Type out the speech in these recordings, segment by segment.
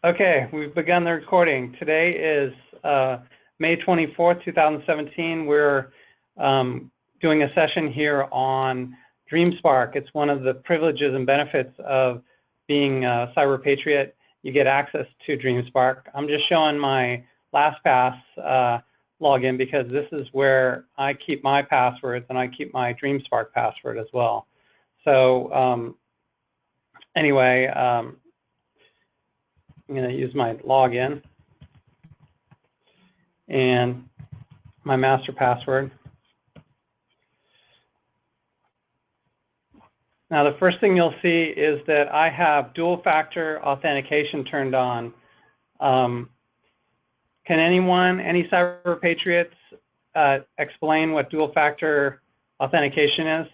Okay, we've begun the recording. Today is May 24th, 2017. We're doing a session here on DreamSpark. It's one of the privileges and benefits of being a Cyber Patriot. You get access to DreamSpark. I'm just showing my LastPass login because this is where I keep my passwords, and I keep my DreamSpark password as well. So anyway, I'm going to use my login and my master password. Now, the first thing you'll see is that I have dual-factor authentication turned on. Can anyone, any Cyber Patriots, explain what dual-factor authentication is?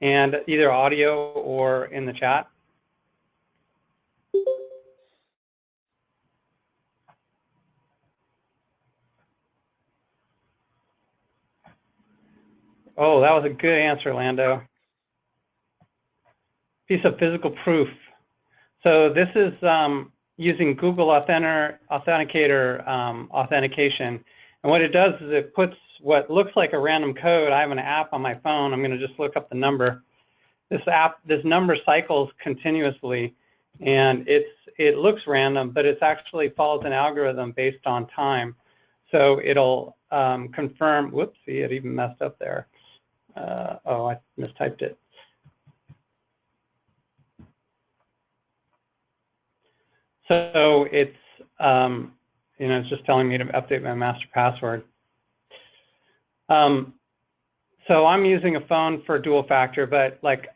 And either audio or in the chat. Oh, that was a good answer, Lando. Piece of physical proof. So this is using Google Authenticator authentication. And what it does is it puts what looks like a random code. I have an app on my phone. I'm going to just look up the number. This number cycles continuously, and it looks random, but it actually follows an algorithm based on time. So it'll confirm. Whoopsie, it even messed up there. Oh, I mistyped it. So it's it's just telling me to update my master password. So I'm using a phone for dual factor, but like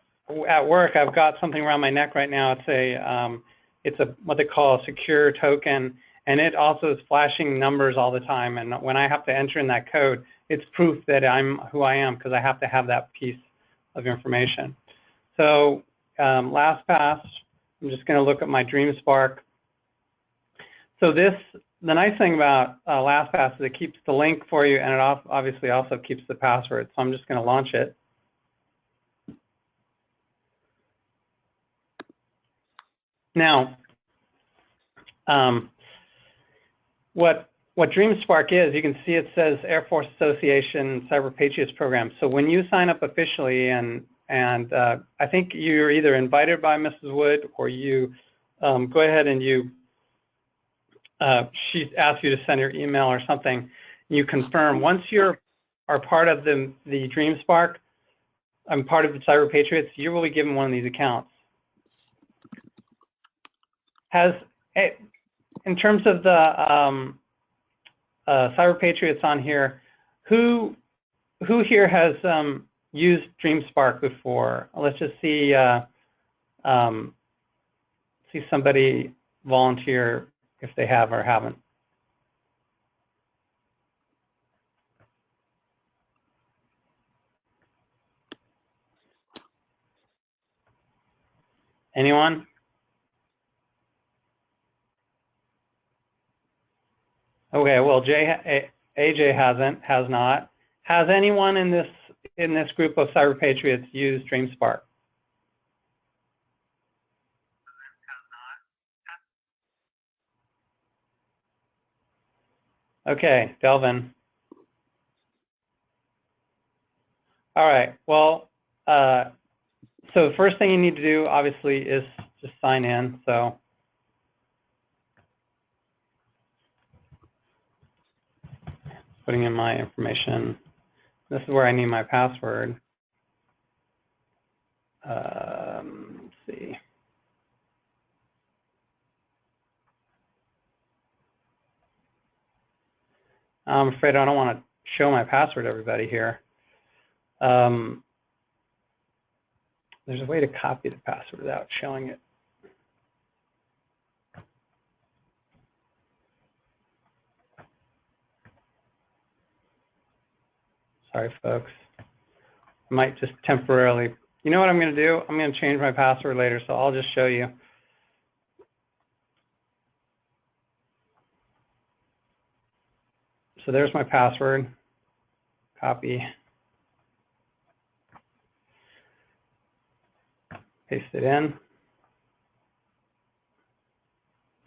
at work, I've got something around my neck right now. It's a what they call a secure token, and it also is flashing numbers all the time. And when I have to enter in that code, it's proof that I'm who I am because I have to have that piece of information. So LastPass, I'm just going to look at my DreamSpark. So the nice thing about LastPass is it keeps the link for you, and it obviously also keeps the password. So I'm just going to launch it. Now, what DreamSpark is, you can see it says Air Force Association Cyber Patriots Program. So when you sign up officially, and I think you're either invited by Mrs. Wood or you go ahead and she asks you to send your email or something, you confirm. Once you are part of the DreamSpark, I'm part of the Cyber Patriots, you will be given one of these accounts. In terms of the Cyber Patriots on here, who here has used DreamSpark before? Let's just see somebody volunteer if they have or haven't. Anyone? Okay, well, AJ has not. Has anyone in this group of Cyber Patriots used DreamSpark? Okay, Delvin. All right, well, so the first thing you need to do, obviously, is just sign in. So putting in my information. This is where I need my password. Let's see. I'm afraid I don't want to show my password to everybody here. There's a way to copy the password without showing it. Sorry, folks. I might just temporarily, you know what I'm going to do? I'm going to change my password later, so I'll just show you. So there's my password. Copy. Paste it in.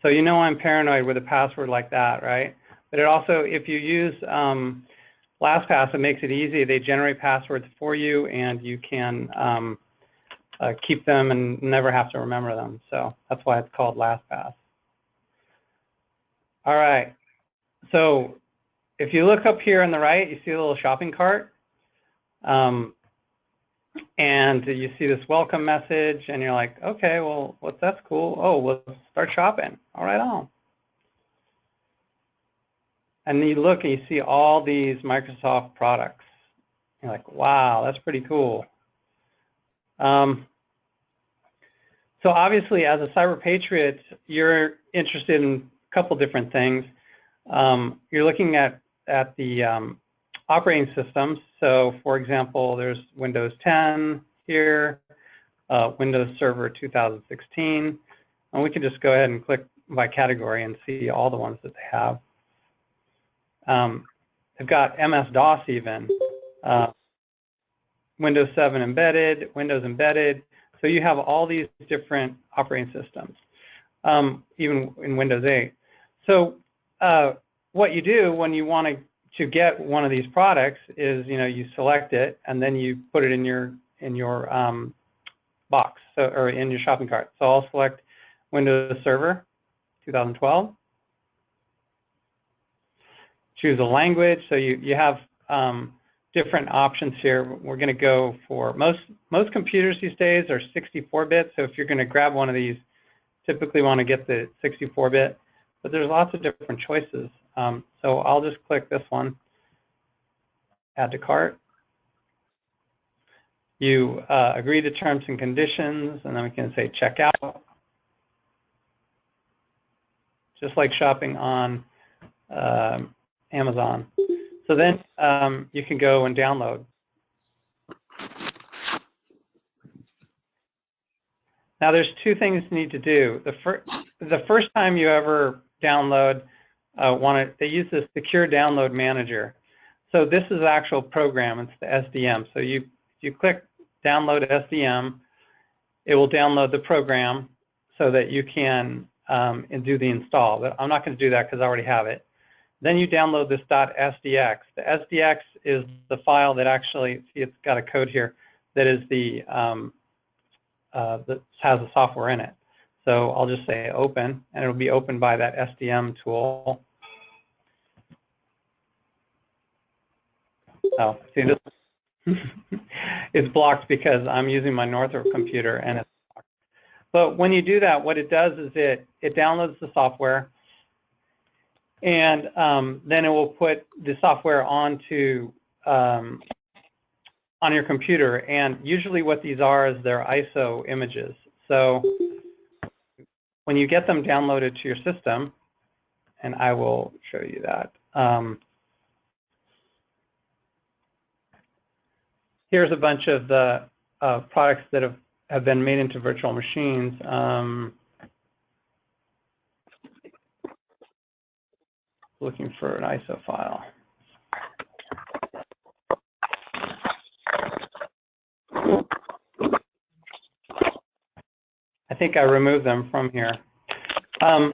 So you know I'm paranoid with a password like that, right? But it also, if you use LastPass, it makes it easy. They generate passwords for you, and you can keep them and never have to remember them. So that's why it's called LastPass. All right. So if you look up here on the right, you see a little shopping cart. And you see this welcome message, and you're like, okay, well, that's cool. Oh, let's start shopping. All right, on. And you look and you see all these Microsoft products. You're like, wow, that's pretty cool. So obviously, as a cyber patriot, you're interested in a couple different things. You're looking at the operating systems. So, for example, there's Windows 10 here, Windows Server 2016, and we can just go ahead and click by category and see all the ones that they have. They've got MS-DOS even, Windows 7 embedded, Windows embedded. So you have all these different operating systems, even in Windows 8. So what you do when you want to get one of these products is, you select it and then you put it in your box, or in your shopping cart. So I'll select Windows Server 2012. Choose a language. So you have different options here. We're going to go for most computers these days are 64-bit. So if you're going to grab one of these, typically want to get the 64-bit. But there's lots of different choices. So I'll just click this one, add to cart. You agree to terms and conditions, and then we can say check out. Just like shopping on Amazon. So then you can go and download. Now there's two things you need to do. The first time you ever download, they use this secure download manager. So this is the actual program. It's the SDM. So you click download SDM, it will download the program so that you can do the install. But I'm not going to do that because I already have it. Then you download this .sdx. The SDX is the file that actually, see, it's got a code here that is that has the software in it. So I'll just say open, and it'll be opened by that SDM tool. Oh, see, this it's blocked because I'm using my Northrop computer, and it's blocked. But when you do that, what it does is it downloads the software, and then it will put the software onto on your computer. And usually what these are is they're ISO images. So when you get them downloaded to your system, and I will show you that. Here's a bunch of the products that have been made into virtual machines. Looking for an ISO file. I think I removed them from here. But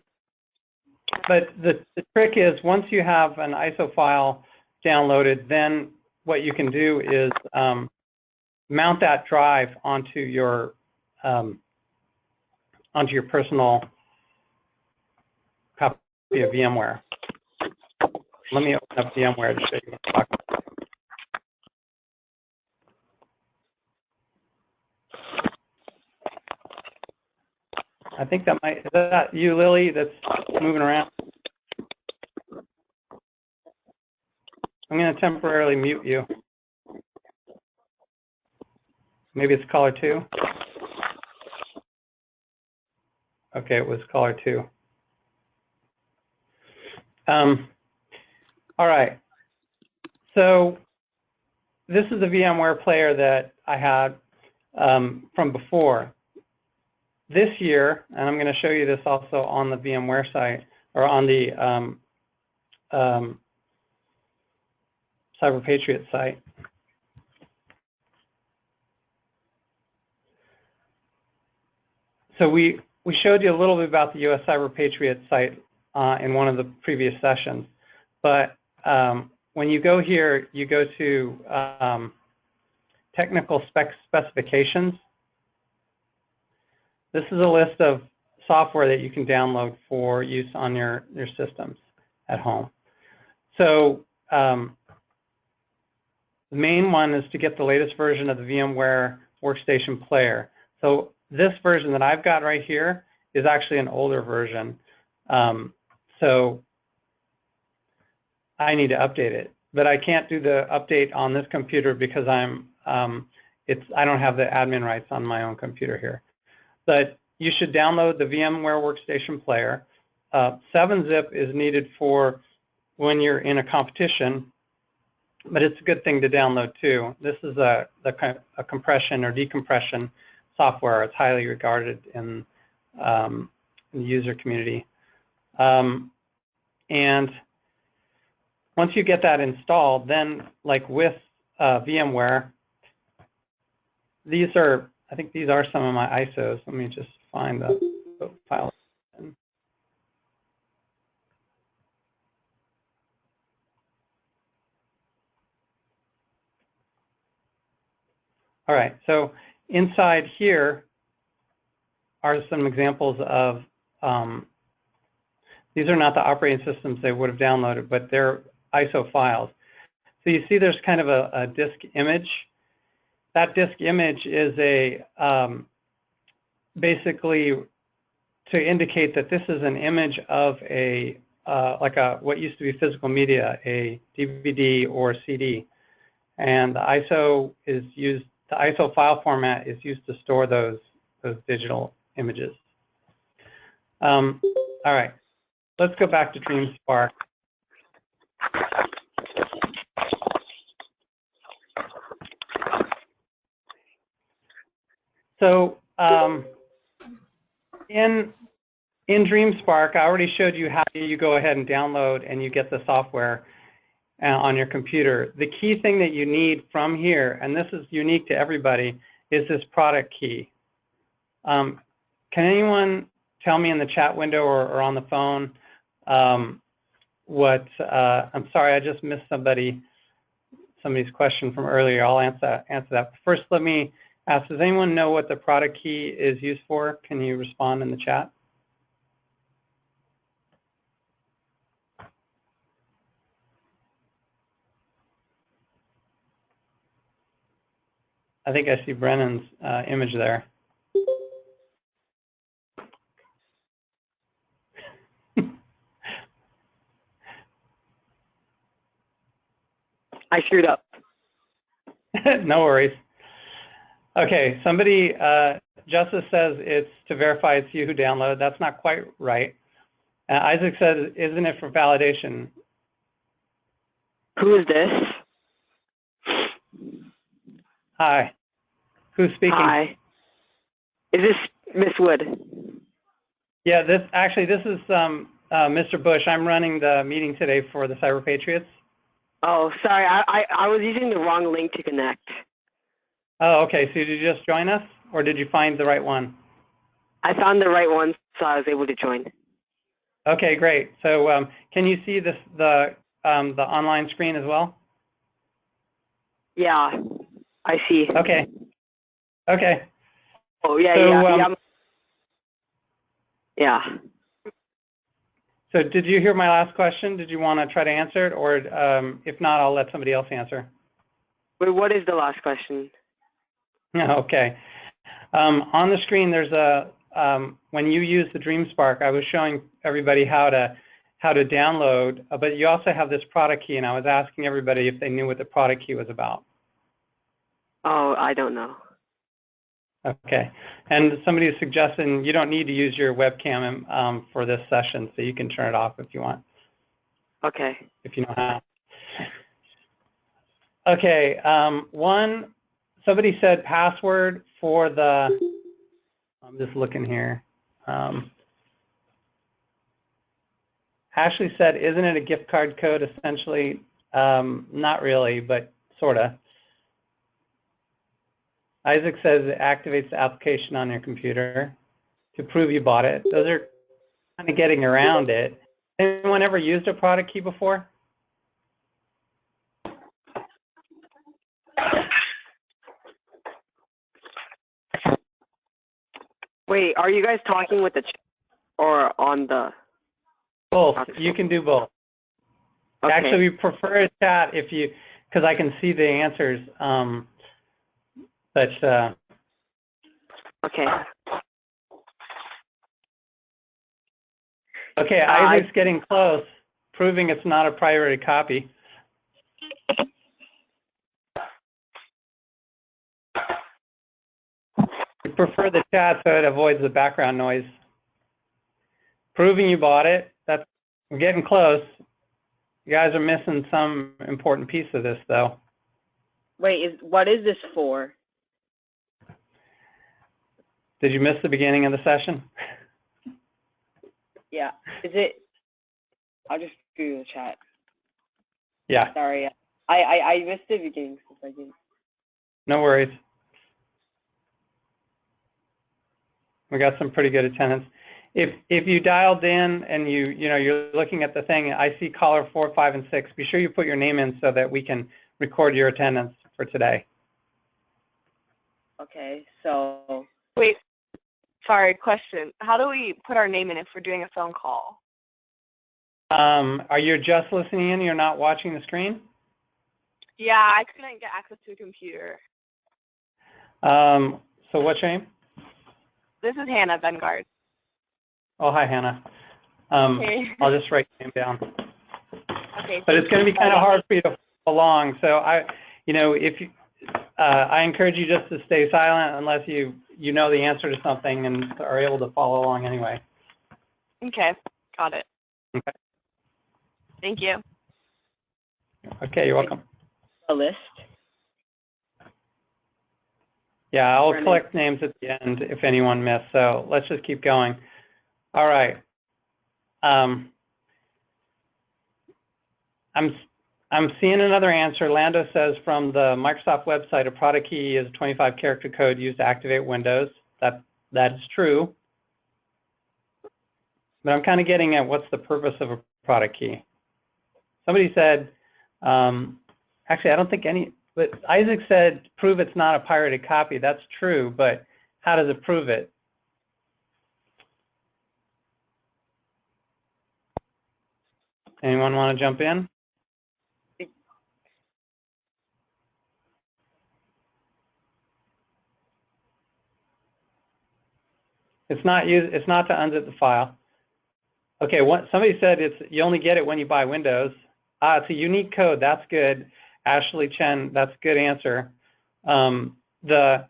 the trick is, once you have an ISO file downloaded, then what you can do is mount that drive onto your personal copy of VMware. Let me open up VMware to show you what I'm talking about. I think that might, is that you, Lily, that's moving around? I'm going to temporarily mute you. Maybe it's caller 2. Okay, it was caller 2. All right. So this is the VMware player that I had from before. This year, and I'm going to show you this also on the VMware site, or on the CyberPatriot site. So we showed you a little bit about the U.S. CyberPatriot site in one of the previous sessions, but when you go here, you go to technical specifications. This is a list of software that you can download for use on your systems at home. So the main one is to get the latest version of the VMware Workstation Player. So this version that I've got right here is actually an older version. So I need to update it, but I can't do the update on this computer because I don't have the admin rights on my own computer here. But you should download the VMware Workstation Player. 7-zip is needed for when you're in a competition, but it's a good thing to download too. This is a compression or decompression software. It's highly regarded in the user community. And once you get that installed, then like with VMware, I think these are some of my ISOs. Let me just find the file. All right, so inside here are some examples of, these are not the operating systems they would have downloaded, but they're ISO files. So you see there's kind of a disk image. That disk image is basically to indicate that this is an image of what used to be physical media, a DVD or CD. And the ISO file format is used to store those digital images. All right, let's go back to DreamSpark. So in DreamSpark, I already showed you how you go ahead and download and you get the software on your computer. The key thing that you need from here, and this is unique to everybody, is this product key. Can anyone tell me in the chat window or on the phone I'm sorry, I just missed somebody's question from earlier. I'll answer that. First, let me ask, does anyone know what the product key is used for? Can you respond in the chat? I think I see Brennan's image there. I screwed up. No worries. Okay, somebody, Justice says it's to verify it's you who downloaded. That's not quite right. Isaac says, isn't it for validation? Who is this? Hi. Who's speaking? Hi. Is this Miss Wood? Yeah, this is Mr. Bush. I'm running the meeting today for the CyberPatriots. Oh, sorry. I was using the wrong link to connect. Oh, okay. So did you just join us, or did you find the right one? I found the right one, so I was able to join. Okay, great. So can you see the online screen as well? Yeah, I see. Okay. Okay. Oh, yeah, so, yeah. So did you hear my last question? Did you want to try to answer it, or if not, I'll let somebody else answer. Wait, what is the last question? Okay. On the screen, there's when you use the DreamSpark, I was showing everybody how to download, but you also have this product key, and I was asking everybody if they knew what the product key was about. Oh, I don't know. Okay. And somebody is suggesting you don't need to use your webcam for this session, so you can turn it off if you want. Okay. If you know how. Okay. Somebody said password for the, I'm just looking here. Ashley said, isn't it a gift card code essentially? Not really, but sort of. Isaac says it activates the application on your computer. to prove you bought it. Those are kind of getting around it. Anyone ever used a product key before? Wait, are you guys talking with the chat or on the? Both. You can do both. Okay. Actually, we prefer a chat if you, because I can see the answers. Okay. Okay, Isaac's getting close, proving it's not a priority copy. We prefer the chat so it avoids the background noise. Proving you bought it. We're getting close. You guys are missing some important piece of this, though. Wait, what is this for? Did you miss the beginning of the session? Yeah. Is it? I'll just do the chat. Yeah. Sorry. I missed the beginning since I didn't. No worries. We got some pretty good attendance. If you dialed in and you're looking at the thing, I see caller 4, 5, and 6. Be sure you put your name in so that we can record your attendance for today. Okay. So. Wait. Sorry, question. How do we put our name in if we're doing a phone call? Are you just listening in? You're not watching the screen? Yeah, I couldn't get access to a computer. So what's your name? This is Hannah Vengard. Oh, hi, Hannah. Okay. I'll just write your name down. Okay. But it's going to be kind of hard for you to follow along. So I encourage you just to stay silent unless you know the answer to something and are able to follow along anyway. Okay, got it. Okay. Thank you. Okay, you're welcome. A list. Yeah, I'll collect names at the end if anyone missed. So let's just keep going. All right. I'm seeing another answer. Lando says from the Microsoft website, a product key is a 25-character code used to activate Windows. That is true. But I'm kind of getting at what's the purpose of a product key. Somebody said, actually, I don't think any, but Isaac said, prove it's not a pirated copy. That's true, but how does it prove it? Anyone want to jump in? It's not to unzip the file. Okay, somebody said you only get it when you buy Windows. It's a unique code. That's good. Ashley Chen, that's a good answer. There's a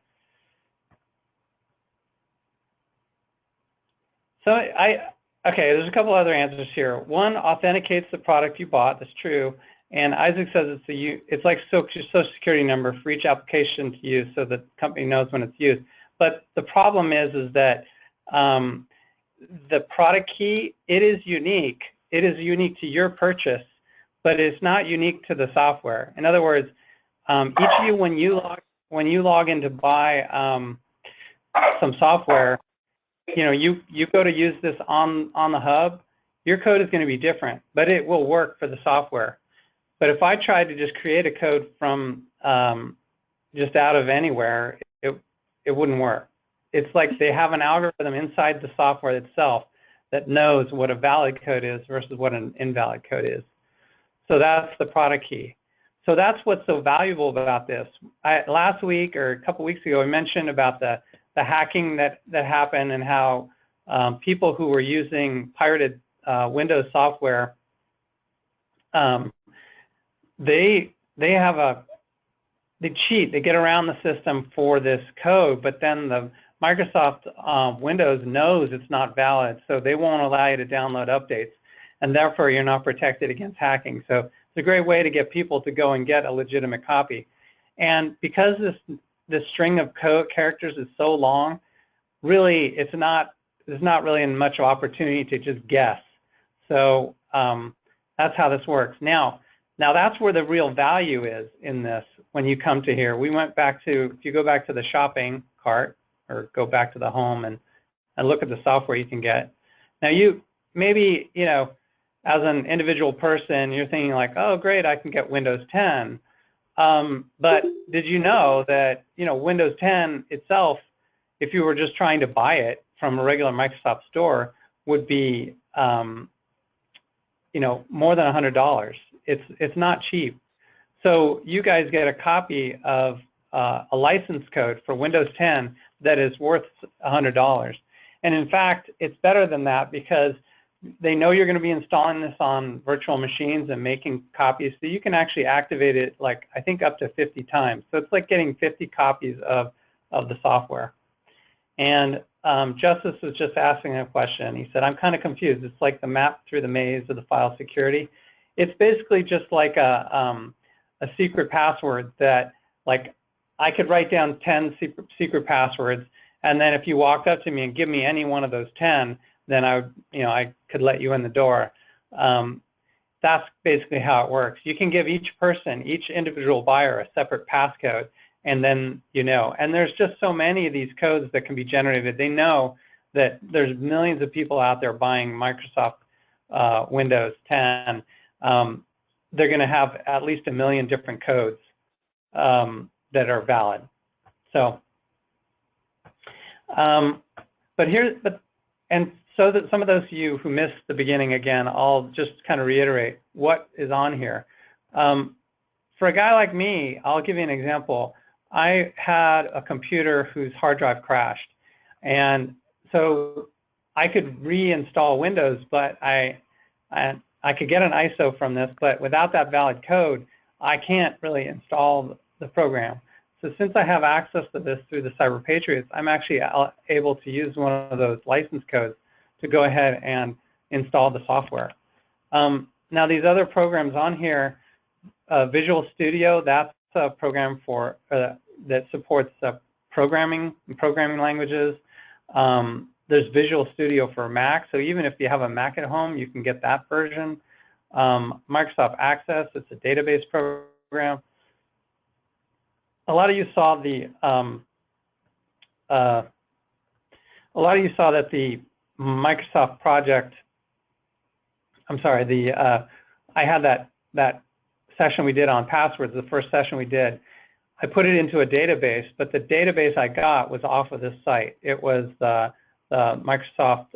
couple other answers here. One authenticates the product you bought. That's true. And Isaac says it's like your social security number for each application to use, so the company knows when it's used. But the problem is that the product key, it is unique. It is unique to your purchase, but it's not unique to the software. In other words, each of you, when you log in to buy some software, you go to use this on the hub, your code is going to be different, but it will work for the software. But if I tried to just create a code from just out of anywhere, it wouldn't work. It's like they have an algorithm inside the software itself that knows what a valid code is versus what an invalid code is. So that's the product key. So that's what's so valuable about this. Last week or a couple weeks ago, I mentioned about the hacking that happened and how people who were using pirated Windows software, they cheat. They get around the system for this code, but then the Microsoft Windows knows it's not valid, so they won't allow you to download updates, and therefore you're not protected against hacking. So it's a great way to get people to go and get a legitimate copy. And because this string of code characters is so long, really there's not really much opportunity to just guess. So that's how this works. Now that's where the real value is in this. When you come to here, we went back to, if you go back to the shopping cart or go back to the home and and look at the software you can get. Now maybe, as an individual person, you're thinking like, oh great, I can get Windows 10. But did you know that, Windows 10 itself, if you were just trying to buy it from a regular Microsoft store, would be, more than $100. It's not cheap. So you guys get a copy of a license code for Windows 10 that is worth $100. And in fact, it's better than that because they know you're going to be installing this on virtual machines and making copies, so you can actually activate it, like, I think up to 50 times. So it's like getting 50 copies of the software. And Justice was just asking a question. He said, I'm kind of confused. It's like the map through the maze of the file security. It's basically just like a secret password that, like, I could write down 10 secret passwords, and then if you walked up to me and give me any one of those 10, then I could let you in the door. That's basically how it works. You can give each person, each individual buyer, a separate passcode, and then and there's just so many of these codes that can be generated. They know that there's millions of people out there buying Microsoft Windows 10. They're going to have at least 1 million different codes that are valid. So, so that some of those of you who missed the beginning, again, I'll just kind of reiterate what is on here. For a guy like me, I'll give you an example. I had a computer whose hard drive crashed, and so I could reinstall Windows, but I could get an ISO from this, but without that valid code, I can't really install the program. So since I have access to this through the CyberPatriots, I'm actually able to use one of those license codes to go ahead and install the software. Now these other programs on here, Visual Studio, that's a program for that supports programming languages. There's Visual Studio for Mac, so even if you have a Mac at home, you can get that version. Microsoft Access, it's a database program. A lot of you saw that the Microsoft project. I'm sorry. I had that session we did on passwords. The first session we did, I put it into a database, but the database I got was off of this site. It was the Microsoft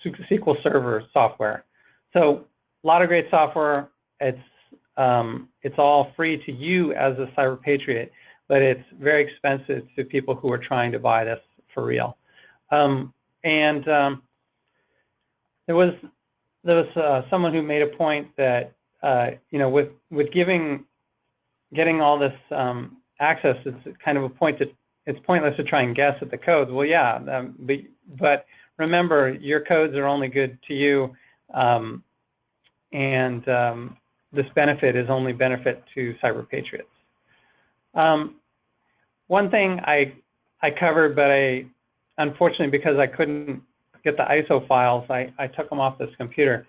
SQL Server software. So a lot of great software. It's all free to you as a Cyber Patriot, but it's very expensive to people who are trying to buy this for real. There was someone who made a point that with getting all this access, it's kind of a point that it's pointless to try and guess at the codes. Well, yeah, but remember, your codes are only good to you, this benefit is only benefit to Cyber Patriots. One thing I covered, but unfortunately, because I couldn't get the ISO files, I took them off this computer,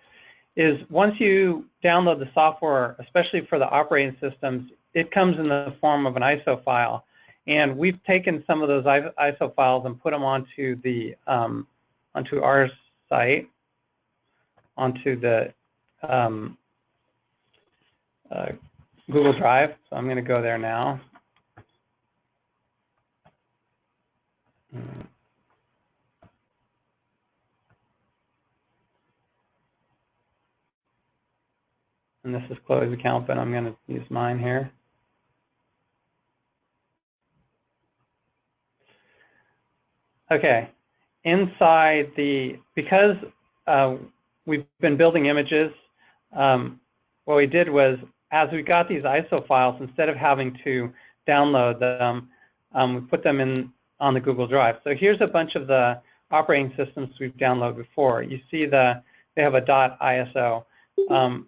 is once you download the software, especially for the operating systems, it comes in the form of an ISO file. And we've taken some of those ISO files and put them onto the onto our site, onto the Google Drive. So I'm going to go there now. And this is closed account, but I'm going to use mine here. Okay, inside because we've been building images, what we did was, as we got these ISO files, instead of having to download them, we put them on the Google Drive. So here's a bunch of the operating systems we've downloaded before. You see they have a .iso.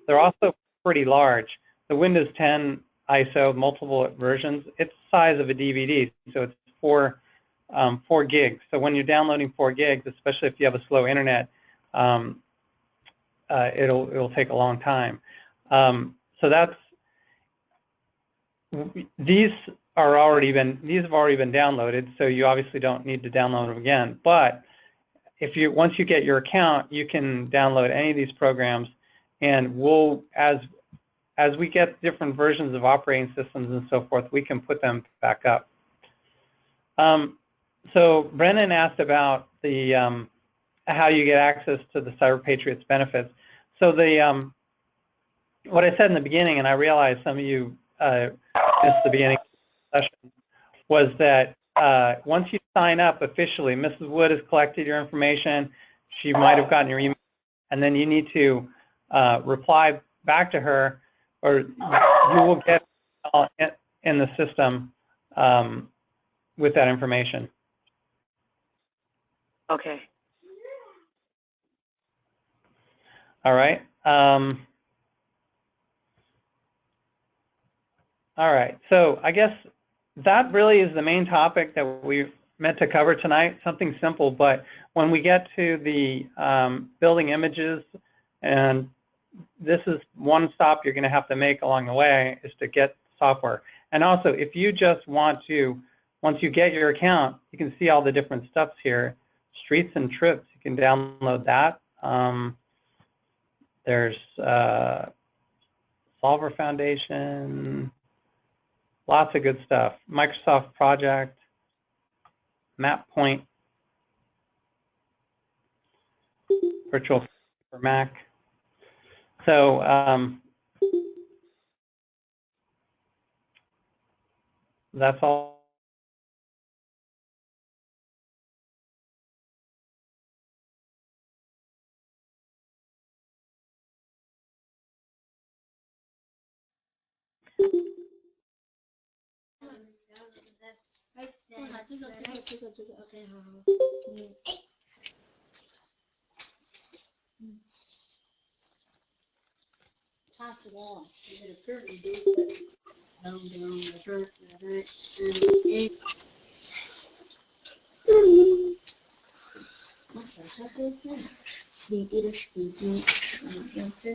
They're also pretty large. The Windows 10 ISO, multiple versions, it's the size of a DVD, so it's 4 gigs. So when you're downloading 4 gigs, especially if you have a slow internet, it'll take a long time. So these have already been downloaded, so you obviously don't need to download them again. But once you get your account, you can download any of these programs, and as we get different versions of operating systems and so forth, we can put them back up. So Brennan asked about the how you get access to the CyberPatriot6 benefits. So what I said in the beginning, and I realized some of you missed the beginning of the session, was that once you sign up officially, Mrs. Wood has collected your information. She might have gotten your email, and then you need to reply back to her, or you will get in the system with that information. Okay. All right. All right. So I guess that really is the main topic that we meant to cover tonight. Something simple, but when we get to the building images, and this is one stop you're going to have to make along the way, is to get software. And also, if you just want to, once you get your account, you can see all the different stuffs here. Streets and trips, you can download that. There's Solver Foundation, lots of good stuff. Microsoft Project, Map Point, Virtual for Mac. So that's all. OK 好，差不多，这个这里都是，然后我这儿我小时候都是你的手机，我这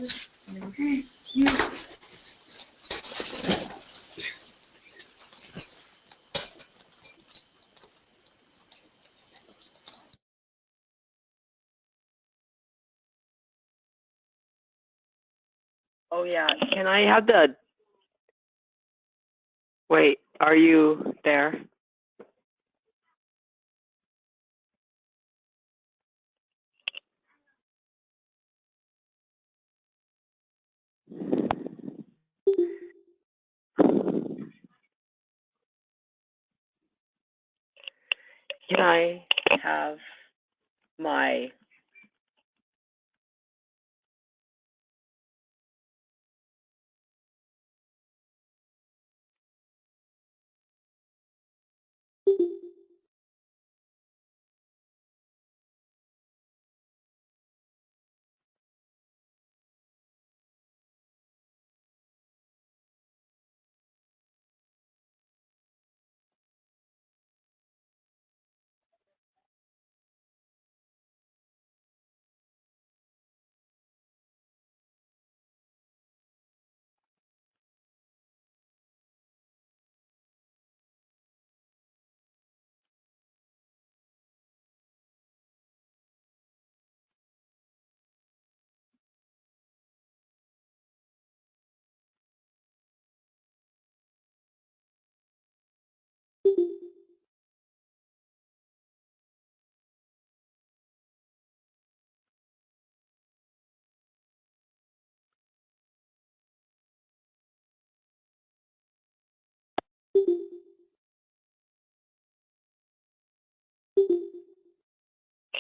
Oh yeah. Can I have the? Wait. Are you there? Can I have my?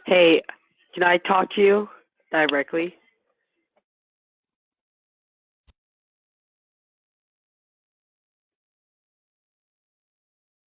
Hey, can I talk to you directly?